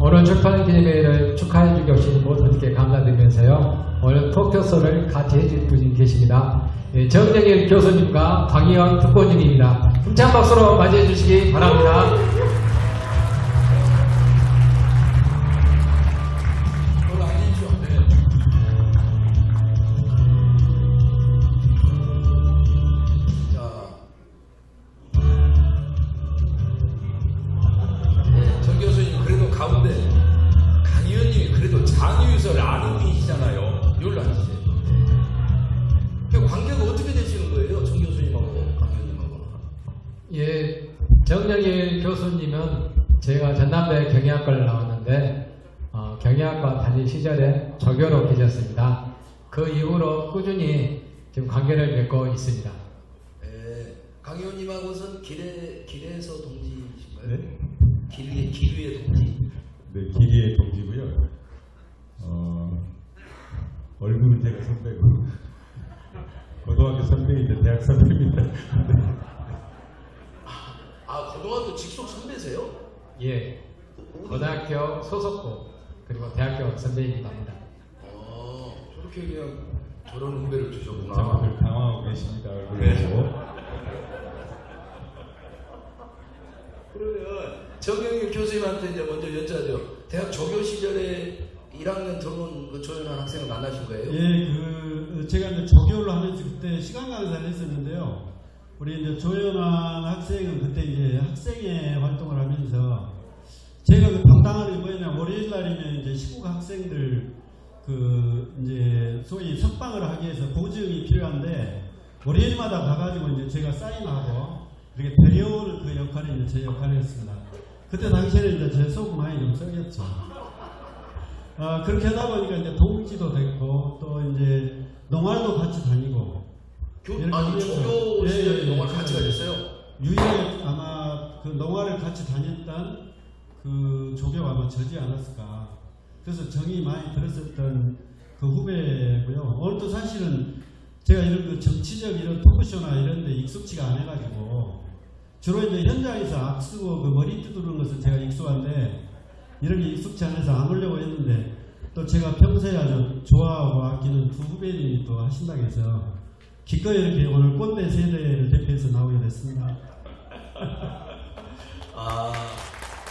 오늘 출판 기념회를 축하해 주기 오신 모두께 감사드리면서요. 오늘 토크쇼를 같이 해줄 분이 계십니다. 정정일 교수님과 박희원 특보님입니다. 힘찬 박수로 맞이해 주시기 바랍니다. 정 교수님 그래도 가운데 강 의원님이 그래도 장유유서를 아는 분이시잖아요. 이걸로 하시죠. 그 관계가 어떻게 되시는 거예요? 정 교수님하고 강 의원님하고. 예, 정정일 교수님은 제가 전남대 경영학과를 나왔는데 경영학과 다닐 시절에 조교로 계셨습니다. 그 이후로 꾸준히 지금 관계를 맺고 있습니다. 네, 강 의원님하고는 길에서 동지이신가요? 네? 기류의 동지. 네, 길이의 동지고요. 얼굴은 제가 선배고 고등학교 선배인데 대학 선배입니다. 아, 고등학교 직속 선배세요? 예, 고등학교 소속고 그리고 대학교 선배이기도 합니다. 저렇게 그냥 저런 응배를 주셨구나. 다들 당황하고 계십니다. 얼굴 보고. 그러면 정영일 교수님한테 이제 먼저 여쭤야죠. 대학 조교 시절에 1학년 들어온 그 조연한 학생을 만나신 거예요? 예, 제가 이제 조교를 하면서 그때 시간 강사를 했었는데요. 우리 이제 조연한 학생은 그때 이제 학생회 활동을 하면서 제가 그 담당하는 게 뭐냐면 월요일 날이면 이제 시국 학생들 그 이제 소위 석방을 하기 위해서 보증이 필요한데 월요일마다 가가지고 이제 제가 사인하고 이렇게 데려오는 그 역할이 이제 제 역할이었습니다. 그때 당시에는 이제 제 속은 많이 좀 썩였죠. 그렇게 하다 보니까 이제 동지도 됐고 또 이제 농활도 같이 다니고. 아니 조교 시절에 농활 같이 가셨어요? 유일하게 아마 그 농활을 같이 다녔던 그 조교가 아마 저지 않았을까. 그래서 정이 많이 들었었던 그 후배고요. 오늘도 사실은 제가 이런 그 정치적 이런 토크쇼나 이런 데 익숙치가 안 해가지고 주로 이제 현장에서 악수고 그 머리 두드리는 것은 제가 익숙한데 이런 게 익숙치 않아서 안 오려고 했는데 또 제가 평소에 아주 좋아하고 아끼는 두 후배님이 또 하신다고 해서 기꺼이 이렇게 오늘 꼰대 세대를 대표해서 나오게 됐습니다.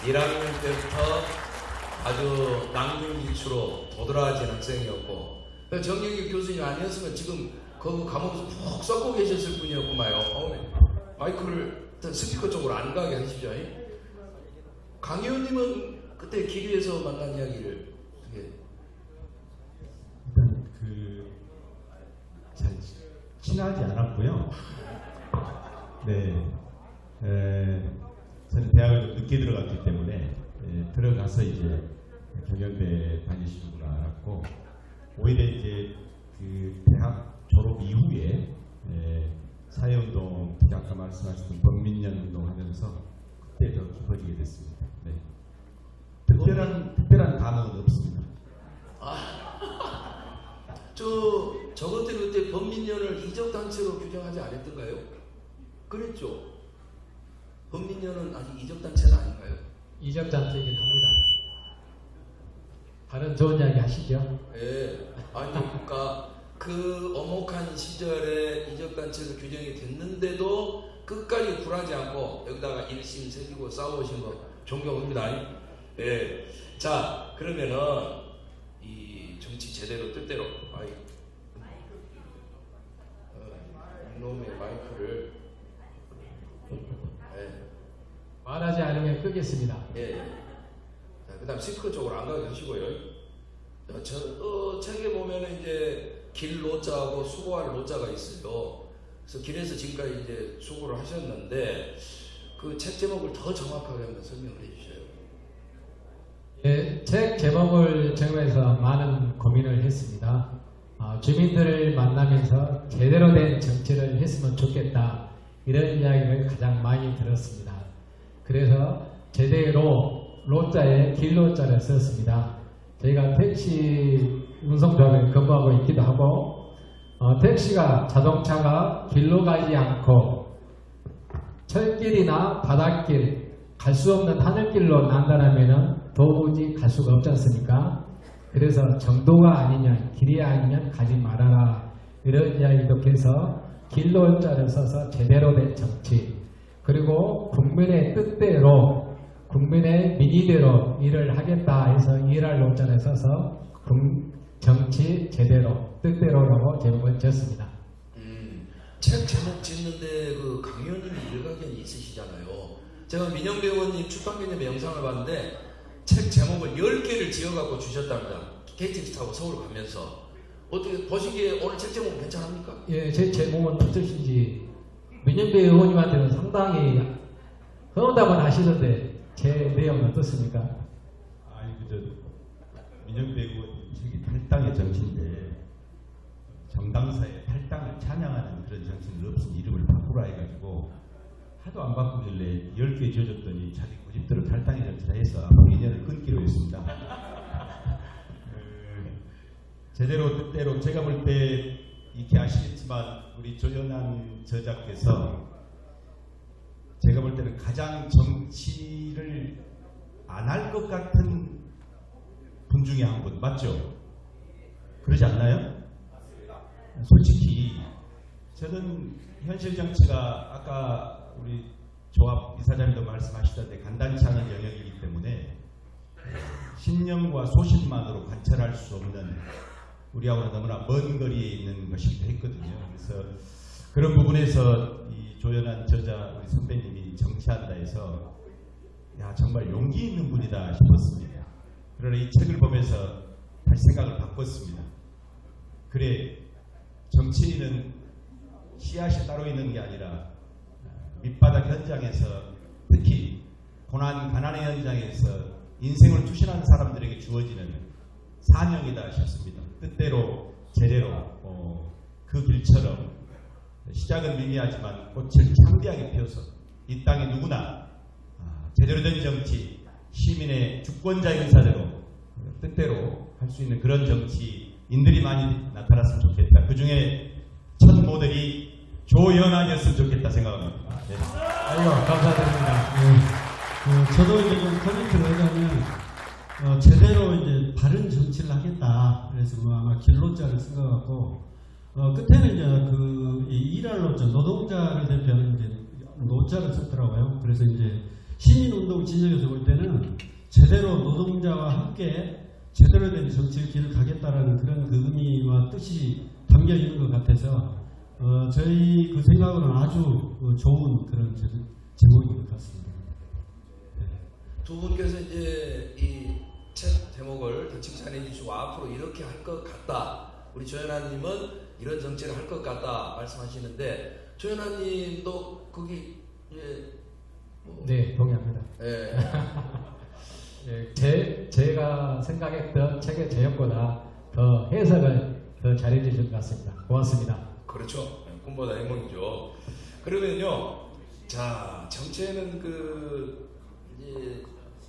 1학년 때부터 아주 낭중지추로 도드라진 학생이었고 정영일 교수님 아니었으면 지금 그 감옥에서 푹 썩고 계셨을 뿐이었구만요. 마이크를 스피커 쪽으로 안 가게 하십시오. 강 의원님은 그때 기류에서 만난 이야기를 어떻게? 일단 잘 친하지 않았고요. 네, 저는 대학을 좀 늦게 들어갔기 때문에 들어가서 이제 경영대 다니시는 걸 알았고 오히려 이제 그 대학 졸업 이후에 사회운동, 특히 아까 말씀하셨던 범민련 운동하면서 그때 더 깊어지게 됐습니다. 네. 특별한 단어는 없습니다. 저것 때는 그때 범민련을 이적단체로 규정하지 않았던가요? 그랬죠. 범민련은 아직 이적단체는 아닌가요? 이적단체이긴 합니다. 다른 좋은 이야기 하시죠. 예. 아니 그러니까 그 엄혹한 시절에 이적단체로 규정이 됐는데도 끝까지 굴하지 않고 여기다가 일심 새기고 싸우신 거 존경합니다. 예. 자 그러면은 이 정치 제대로 뜻대로 이놈의 마이크를 말하지 않으면 끄겠습니다. 예. 그 다음 스피커 쪽으로 안 가게 하시고요. 책에 보면은 이제 길 노자하고 수고할 노자가 있어요. 그래서 길에서 지금까지 이제 수고를 하셨는데 그 책 제목을 더 정확하게 한번 설명을 해주세요. 예, 책 제목을 정해서 많은 고민을 했습니다. 주민들을 만나면서 제대로 된 정치를 했으면 좋겠다 이런 이야기를 가장 많이 들었습니다. 그래서 제대로 로자에 길로자를 썼습니다. 저희가 택시 운송조합에 근무하고 있기도 하고 택시가 자동차가 길로 가지 않고 철길이나 바닷길 갈 수 없는 하늘길로 난다라면은 도무지 갈 수가 없지 않습니까? 그래서 정도가 아니냐, 길이 아니냐 가지 말아라. 이런 이야기도 해서 길로 자를 서서 제대로 된 정치, 그리고 국민의 뜻대로, 국민의 민의대로 일을 하겠다 해서 일할 노자를 서서 정치 제대로, 뜻대로라고 제목을 지었습니다. 책 제목 짓는데 그 강 의원님이 일가견이 있으시잖아요. 제가 민영배 의원님 출판기념회 영상을 봤는데 책 제목을 10개를 지어갖고 주셨답니다. KTX 타고 서울 가면서. 어떻게 보시기에 오늘 책 제목은 괜찮습니까? 예, 제 제목은 어떠신지 민영배 의원님한테는 상당히 응답을 하시던데 제 내용은 어떻습니까? 아니 그저 민영배 의원님 책이 탈당의 정치인데 정당사에 탈당을 찬양하는 그런 정치는 없으면 이름을 바꾸라 해가지고 하도 안 바꾸길래 10개 지어줬더니 자기 고집대로 탈당의 정치다 해서 앞으로 인연을 끊기로 했습니다. 제대로 뜻대로 제가 볼 때 이렇게 아시겠지만 우리 조연한 저자께서 제가 볼 때는 가장 정치를 안 할 것 같은 분 중에 한 분 맞죠? 그러지 않나요? 솔직히 저는 현실 정치가 아까 우리 조합 이사장님도 말씀하시던데 간단치 않은 영역이기 때문에 신념과 소신만으로 관찰할 수 없는 우리하고는 너무나 먼 거리에 있는 것이기도 했거든요. 그래서 그런 부분에서 이 조연한 저자 우리 선배님이 정치한다 해서 야 정말 용기 있는 분이다 싶었습니다. 그러나 이 책을 보면서 다시 생각을 바꿨습니다. 그래 정치인은 씨앗이 따로 있는 게 아니라 밑바닥 현장에서 특히 고난 가난의 현장에서 인생을 투신하는 사람들에게 주어지는 사명이다 싶습니다. 뜻대로 제대로 그 길처럼 시작은 미미하지만 꽃을 창대하게 피워서 이 땅에 누구나 제대로 된 정치, 시민의 주권자 인사대로 뜻대로 할 수 있는 그런 정치인들이 많이 나타났으면 좋겠다. 그 중에 첫 모델이 조연아였으면 좋겠다 생각합니다. 네. 아이고, 감사드립니다. 저도 이제 좀 커멘트를 하자면 제대로 이제 바른 정치를 하겠다. 그래서 뭐 아마 길로자를 쓴 것 같고 끝에는 이제 그 일할 노자, 노동자를 대표하는 이제 노자를 썼더라고요. 그래서 이제 시민운동 진영에서 볼 때는 제대로 노동자와 함께 제대로 된 정치의 길을 가겠다라는 그런 그 의미와 뜻이 담겨 있는 것 같아서 저희 그 생각으로는 아주 좋은 그런 제목인 것 같습니다. 두 분께서 이제 이 책 제목을 더 칭찬해 주시고 앞으로 이렇게 할 것 같다. 우리 조연아님은 이런 정치를 할 것 같다 말씀하시는데 조연아님도 거기 네, 동의합니다. 예. 제가 생각했던 책의 제목보다 더 해석을 더 잘해주신 것 같습니다. 고맙습니다. 그렇죠. 꿈보다 행운이죠. 그러면요, 자 정치에는 이제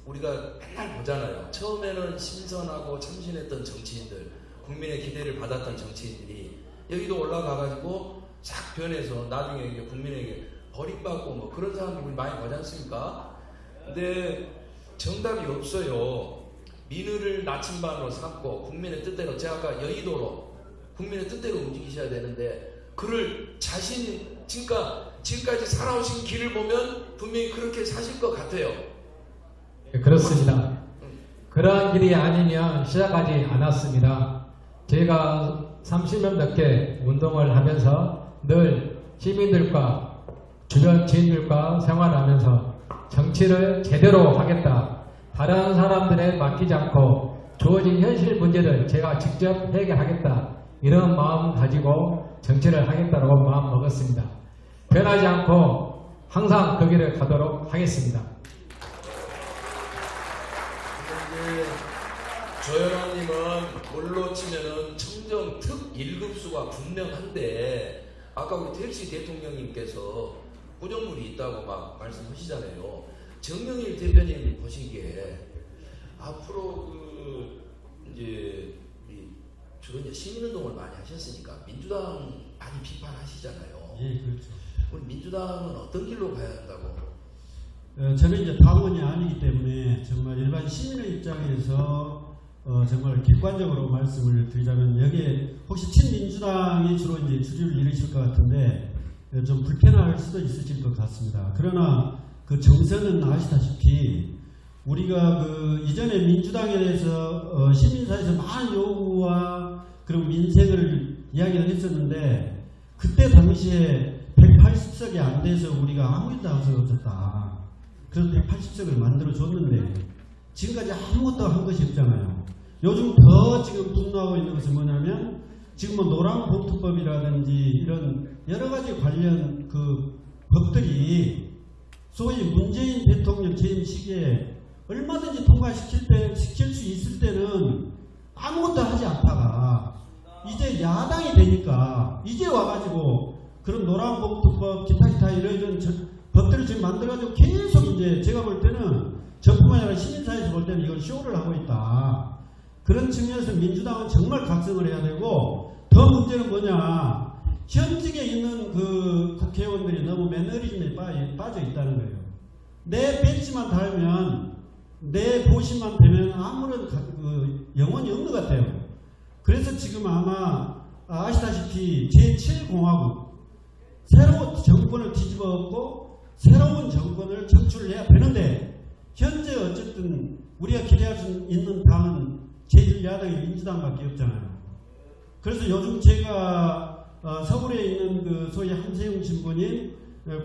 우리가 맨날 보잖아요. 처음에는 신선하고 참신했던 정치인들, 국민의 기대를 받았던 정치인들이 여기도 올라가가지고 싹 변해서 나중에 이게 국민에게 버림받고 뭐 그런 사람들 우리 많이 보지 않습니까? 근데 정답이 없어요. 민의를 나침반으로 삼고 국민의 뜻대로, 제가 아까 여의도로 국민의 뜻대로 움직이셔야 되는데 그를 자신이 지금까지 살아오신 길을 보면 분명히 그렇게 사실 것 같아요. 네, 그렇습니다. 그러한 길이 아니면 시작하지 않았습니다. 제가 30년 넘게 운동을 하면서 늘 시민들과 주변 지인들과 생활하면서 정치를 제대로 하겠다. 다른 사람들에 맡기지 않고 주어진 현실 문제를 제가 직접 해결하겠다. 이런 마음 가지고 정치를 하겠다고 마음 먹었습니다. 변하지 않고 항상 그 길을 가도록 하겠습니다. 근데 조연아님은 뭘로 치면은 청정 특 1급수가 분명한데 아까 우리 텔시 대통령님께서 부정물이 있다고 막 말씀하시잖아요. 정영일 대표님 보시기에 앞으로 이제 주로 이제 시민운동을 많이 하셨으니까 민주당 많이 비판하시잖아요. 예, 그렇죠. 우리 민주당은 어떤 길로 가야 한다고? 저는 이제 당원이 아니기 때문에 정말 일반 시민의 입장에서 정말 객관적으로 말씀을 드리자면 여기에 혹시 친민주당이 주로 이제 주류를 이루실 것 같은데 좀 불편할 수도 있으실 것 같습니다. 그러나 그 정서는 아시다시피 우리가 그 이전에 민주당에 대해서 시민사회에서 많은 요구와 그리고 민생을 이야기를 했었는데 그때 당시에 180석이 안 돼서 우리가 아무 일도 할 수 없었다. 그래서 180석을 만들어줬는데 지금까지 아무것도 한 것이 없잖아요. 요즘 더 지금 분노하고 있는 것은 뭐냐면 지금은 노란봉투법이라든지 이런 여러 가지 관련 그 법들이 소위 문재인 대통령 재임 시기에 얼마든지 통과시킬 수 있을 때는 아무것도 하지 않다가 이제 야당이 되니까 이제 와가지고 그런 노란봉투법 기타 이런 법들을 지금 만들어가지고 계속 이제 제가 볼 때는 저뿐만 아니라 시민사회에서 볼 때는 이걸 쇼를 하고 있다. 그런 측면에서 민주당은 정말 각성을 해야 되고 더 문제는 뭐냐 현직에 있는 그 국회의원들이 너무 매너리즘에 빠져 있다는 거예요. 내 배지만 달면 내 보시만 되면 아무런 그 영혼이 없는 것 같아요. 그래서 지금 아마 아시다시피 제7공화국 새로운 정권을 뒤집어 엎고 새로운 정권을 창출해야 되는데 현재 어쨌든 우리가 기대할 수 있는 당은 제1야당의 민주당밖에 없잖아요. 그래서 요즘 제가 서울에 있는 그 소위 한세웅 신부님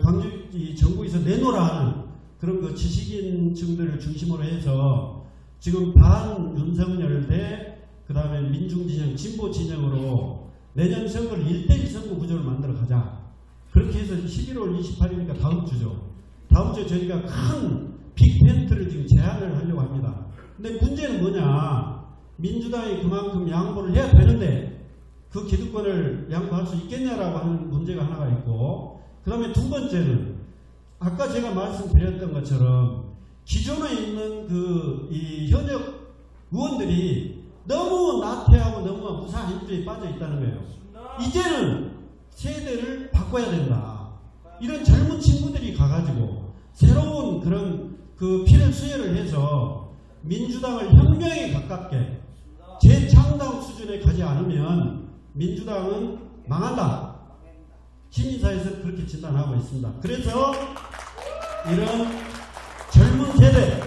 광주 정부에서 내놓으라 하는 그런 그 지식인층들을 중심으로 해서 지금 반 윤석열 대 그다음에 민중진영 진보진영으로 내년 선거를 1대1 선거 구조를 만들어 가자. 그렇게 해서 11월 28일이니까 다음 주죠. 다음 주에 저희가 큰 빅텐트를 지금 제안을 하려고 합니다. 근데 문제는 뭐냐? 민주당이 그만큼 양보를 해야 되는데 그 기득권을 양보할 수 있겠냐라고 하는 문제가 하나가 있고, 그 다음에 두 번째는 아까 제가 말씀드렸던 것처럼 기존에 있는 이 현역 의원들이 너무 나태하고 너무 무사한 행주에 빠져 있다는 거예요. 이제는 세대를 바꿔야 된다. 이런 젊은 친구들이 가가지고 새로운 그런 그 피를 수혈을 해서 민주당을 혁명에 가깝게 재창당 수준에 가지 않으면 민주당은 망한다. 시민사회에서 그렇게 진단하고 있습니다. 그래서 이런 젊은 세대,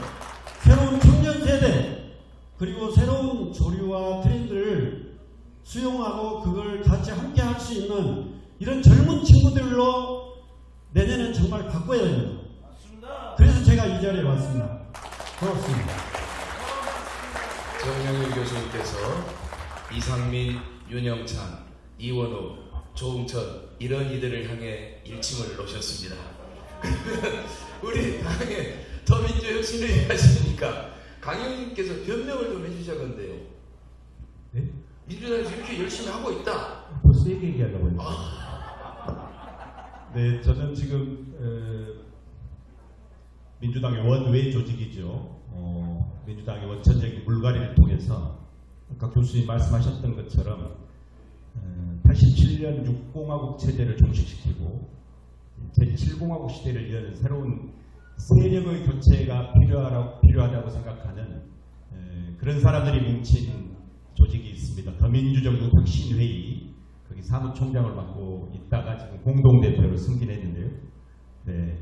새로운 청년 세대, 그리고 새로운 조류와 트렌드를 수용하고 그걸 같이 함께 할 수 있는 이런 젊은 친구들로 내년엔 정말 바꿔야 됩니다. 그래서 제가 이 자리에 왔습니다. 고맙습니다. 정영일 교수님께서 이상민, 윤영찬, 이원우, 조응천 이런 이들을 향해 일침을 놓으셨습니다. 우리 당의 더민주혁신을 하시니까 강영님께서 변명을 좀 해주셔야겠는데요. 네? 민주당에서 이렇게 열심히 하고 있다. 벌써 얘기하려고 했는데. 네, 저는 지금 민주당의 원외 조직이죠. 민주당의 원천적인 물갈이를 통해서 아까 교수님 말씀하셨던 것처럼 87년 6공화국 체제를 종식시키고 제7공화국 시대를 여는 새로운 세력의 교체가 필요하다고 생각하는 그런 사람들이 뭉친 조직이 있습니다. 더민주정부 혁신회의, 거기 사무총장을 맡고 있다가 지금 공동대표로 승진했는데요. 네,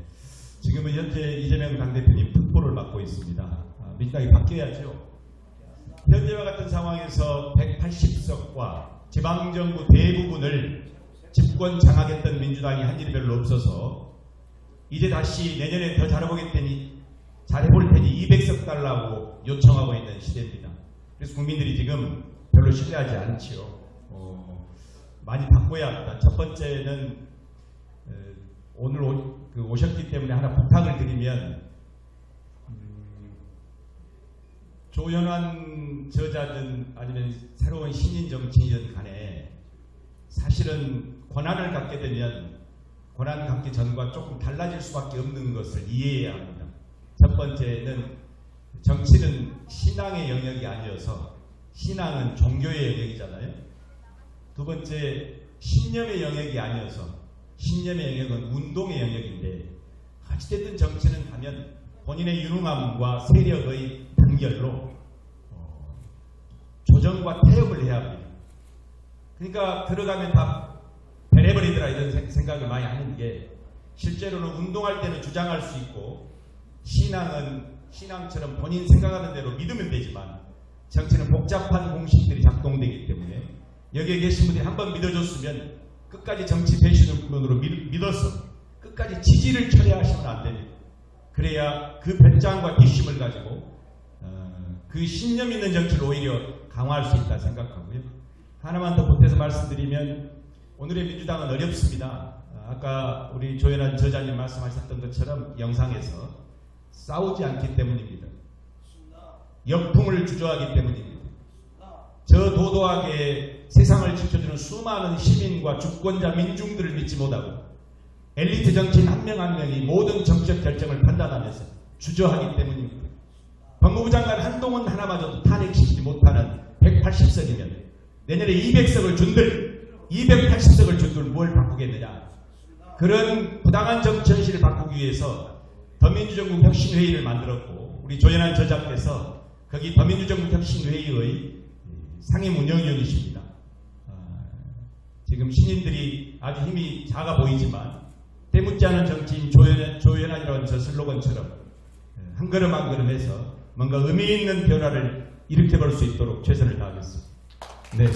지금은 현재 이재명 당대표님 특보를 맡고 있습니다. 민주당이 바뀌어야죠. 현재와 같은 상황에서 180석과 지방정부 대부분을 집권 장악했던 민주당이 한 일이 별로 없어서 이제 다시 내년에 더 잘해볼 테니 200석 달라고 요청하고 있는 시대입니다. 그래서 국민들이 지금 별로 신뢰하지 않지요. 많이 바꿔야 합니다. 첫 번째는 오늘 오셨기 때문에 하나 부탁을 드리면 조연환 저자든 아니면 새로운 신인 정치인이든 간에 사실은 권한을 갖게 되면 권한 갖기 전과 조금 달라질 수밖에 없는 것을 이해해야 합니다. 첫 번째는 정치는 신앙의 영역이 아니어서 신앙은 종교의 영역이잖아요. 두 번째 신념의 영역이 아니어서 신념의 영역은 운동의 영역인데 어찌됐든 정치는 하면 본인의 유능함과 세력의 단결로 조정과 태엽을 해야 합니다. 그러니까 들어가면 다 배내버리더라 이런 생각을 많이 하는 게 실제로는 운동할 때는 주장할 수 있고 신앙은 신앙처럼 본인 생각하는 대로 믿으면 되지만 정치는 복잡한 공식들이 작동되기 때문에 여기에 계신 분들이 한번 믿어줬으면 끝까지 정치 배신으로 믿어서 끝까지 지지를 철회하시면 안 됩니다. 그래야 그 배짱과 뒷심을 가지고 그 신념 있는 정치를 오히려 강화할 수 있다 생각하고요. 하나만 더 보태서 말씀드리면 오늘의 민주당은 어렵습니다. 아까 우리 조연한 저자님 말씀하셨던 것처럼 영상에서 싸우지 않기 때문입니다. 역풍을 주저하기 때문입니다. 저도도하게 세상을 지켜주는 수많은 시민과 주권자 민중들을 믿지 못하고 엘리트 정치인 한 명 한 명이 모든 정책 결정을 판단하면서 주저하기 때문입니다. 법무부 장관 한동훈 하나마저도 탄핵시키지 못하는 180석이면 내년에 200석을 준들 280석을 준들 뭘 바꾸겠느냐. 그런 부당한 정치 현실을 바꾸기 위해서 더민주정부 혁신회의를 만들었고 우리 조연한 저자께서 거기 더민주정부 혁신회의의 상임 운영위원이십니다. 지금 신인들이 아주 힘이 작아 보이지만 때묻지 않은 정치인 조연한이라는 저 슬로건처럼 한 걸음 한 걸음 해서 뭔가 의미 있는 변화를 일으켜볼 수 있도록 최선을 다하겠습니다. 네.